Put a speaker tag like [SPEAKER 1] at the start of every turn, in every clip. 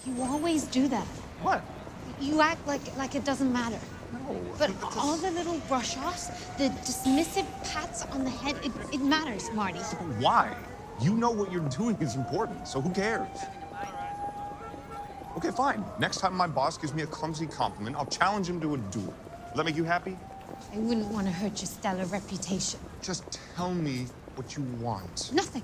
[SPEAKER 1] You always do that.
[SPEAKER 2] What?
[SPEAKER 1] You act like it doesn't matter.
[SPEAKER 2] No.
[SPEAKER 1] But all the little brush-offs, the dismissive pats on the head, it matters, Marty.
[SPEAKER 2] Why? You know what you're doing is important, so who cares? Okay, fine. Next time my boss gives me a clumsy compliment, I'll challenge him to a duel. Will that make you happy?
[SPEAKER 1] I wouldn't want to hurt your stellar reputation.
[SPEAKER 2] Just tell me what you want.
[SPEAKER 1] Nothing.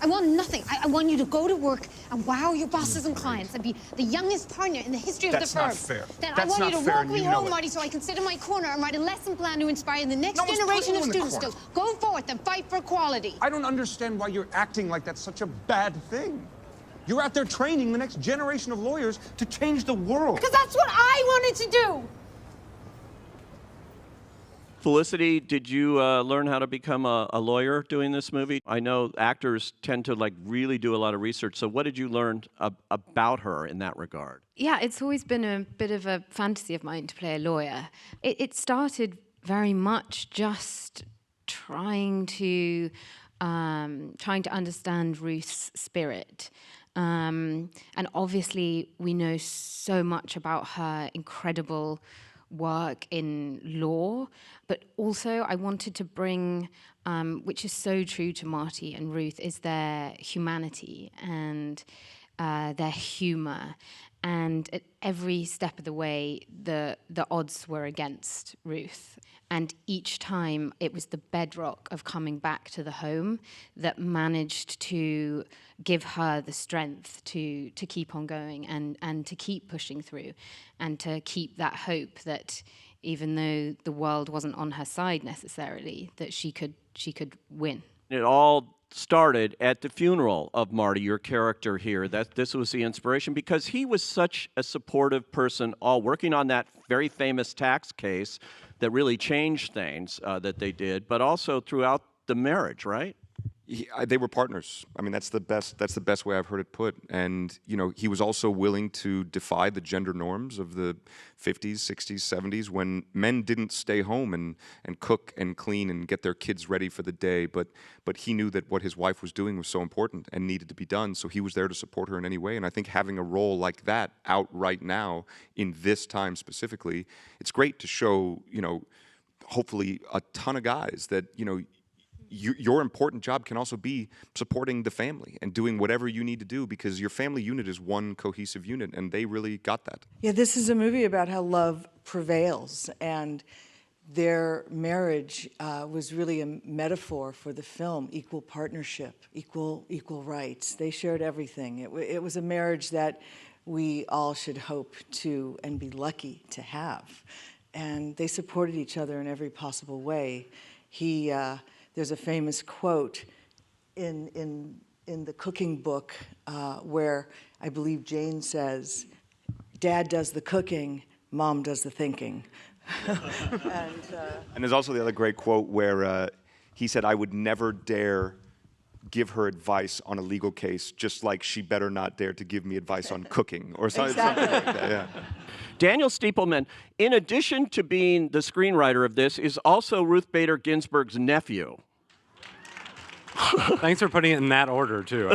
[SPEAKER 1] I want nothing. I want you to go to work and wow your bosses and clients and be the youngest partner in the history of the firm.
[SPEAKER 2] That's not fair.
[SPEAKER 1] Then
[SPEAKER 2] That's
[SPEAKER 1] I want you
[SPEAKER 2] not
[SPEAKER 1] to
[SPEAKER 2] fair,
[SPEAKER 1] walk me home, Marty, so I can sit in my corner and write a lesson plan to inspire the next generation of students to go forth and fight for equality.
[SPEAKER 2] I don't understand why you're acting like that's such a bad thing. You're out there training the next generation of lawyers to change the world.
[SPEAKER 1] Because that's what I wanted to do.
[SPEAKER 3] Felicity, did you learn how to become a lawyer doing this movie? I know actors tend to really do a lot of research. So what did you learn about her in that regard?
[SPEAKER 4] Yeah, it's always been a bit of a fantasy of mine to play a lawyer. It started very much just trying to understand Ruth's spirit. And obviously, we know so much about her incredible work in law, but also I wanted to bring, which is so true to Marty and Ruth, is their humanity and their humor. And at every step of the way, the odds were against Ruth. And each time it was the bedrock of coming back to the home that managed to give her the strength to keep on going and to keep pushing through and to keep that hope that even though the world wasn't on her side necessarily, that she could win.
[SPEAKER 3] It all started at the funeral of Marty, your character here. This was the inspiration because he was such a supportive person, all working on that very famous tax case that really changed things that they did, but also throughout the marriage, right?
[SPEAKER 5] They were partners. I mean, that's the best way I've heard it put. And he was also willing to defy the gender norms of the 50s, 60s, 70s when men didn't stay home and cook and clean and get their kids ready for the day. But he knew that what his wife was doing was so important and needed to be done. So he was there to support her in any way. And I think having a role like that out right now in this time specifically, it's great to show, hopefully a ton of guys that, your important job can also be supporting the family and doing whatever you need to do because your family unit is one cohesive unit, and they really got that.
[SPEAKER 6] Yeah, this is a movie about how love prevails, and their marriage was really a metaphor for the film, equal partnership, equal rights. They shared everything. It was a marriage that we all should hope to and be lucky to have. And they supported each other in every possible way. There's a famous quote in the cooking book where I believe Jane says, "Dad does the cooking, Mom does the thinking."
[SPEAKER 5] And there's also the other great quote where he said, "I would never dare give her advice on a legal case, just like she better not dare to give me advice on cooking," or something like that. Yeah.
[SPEAKER 3] Daniel Stiepelman, in addition to being the screenwriter of this, is also Ruth Bader Ginsburg's nephew.
[SPEAKER 7] Thanks for putting it in that order, too.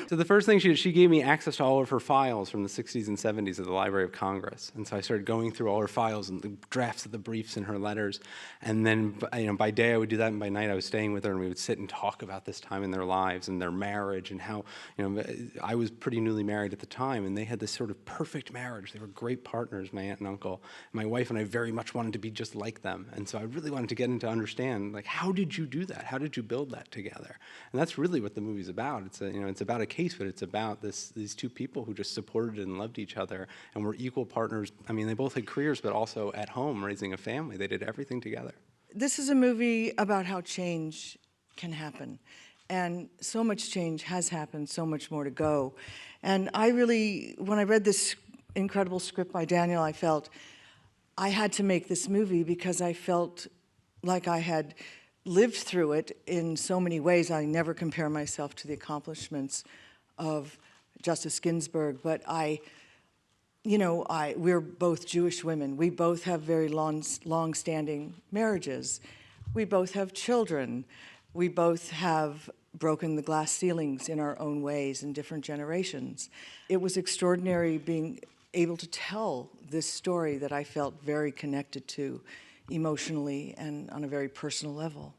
[SPEAKER 7] So the first thing she gave me access to all of her files from the 60s and 70s at the Library of Congress. And so I started going through all her files and the drafts of the briefs and her letters. And then, by day I would do that, and by night I was staying with her, and we would sit and talk about this time in their lives and their marriage and how, I was pretty newly married at the time, and they had this sort of perfect marriage. They were great partners, my aunt and uncle. My wife and I very much wanted to be just like them. And so I really wanted to get into understand, how did you do that? How did you build that together? And that's really what the movie's about. It's about a case, but it's about these two people who just supported and loved each other and were equal partners. I mean, they both had careers, but also at home raising a family. They did everything together.
[SPEAKER 6] This is a movie about how change can happen. And so much change has happened, so much more to go. And when I read this incredible script by Daniel, I felt I had to make this movie because I felt like I had lived through it in so many ways. I never compare myself to the accomplishments of Justice Ginsburg, but we're both Jewish women. We both have very long-standing marriages. We both have children. We both have broken the glass ceilings in our own ways in different generations. It was extraordinary being able to tell this story that I felt very connected to emotionally and on a very personal level.